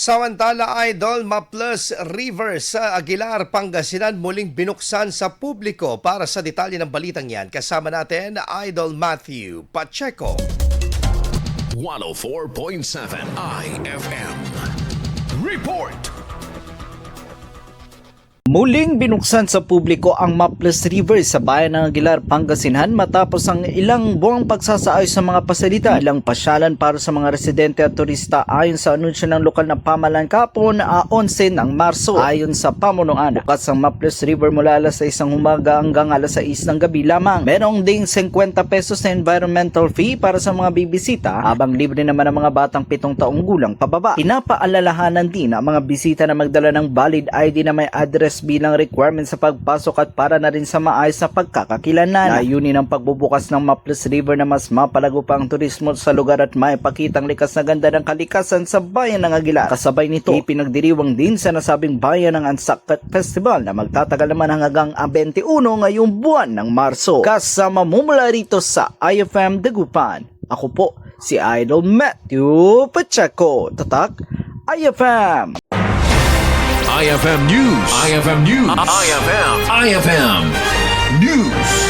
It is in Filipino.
Samantala, Idol, Maples River sa Aguilar, Pangasinan muling binuksan sa publiko. Para sa detalye ng balitang yan, kasama natin Idol Matthew Pacheco. 104.7 IFM Report. Muling binuksan sa publiko ang Maples River sa bayan ng Aguilar, Pangasinan matapos ang ilang buwang pagsasaayos sa mga pasalita, ilang pasyalan para sa mga residente at turista ayon sa anunsyo ng lokal na pamahalaan kahapon 11 ng Marso. Ayon sa pamunuan, bukas ang Maples River mula alas 6 ng umaga hanggang alas 6 ng gabi lamang. Merong ding 50 pesos na environmental fee para sa mga bibisita, habang libre naman ang mga batang 7 taong gulang pababa. Pinapaalalahanan din ang mga bisita na magdala ng valid ID na may address bilang requirement sa pagpasok at para na rin sa maayos na pagkakakilanlan. Layunin ng pagbubukas ng Maples River na mas mapalago pa ang turismo sa lugar at maipakitang likas na ganda ng kalikasan sa bayan ng Aguilar. Kasabay nito, ipinagdiriwang din sa nasabing bayan ng Anzac Festival na magtatagal naman hanggang 21 ngayong buwan ng Marso. Kasama mo mula rito sa IFM Dagupan. Ako po si Idol Matthew Pacheco. Tatak IFM. IFM News. IFM News. IFM News.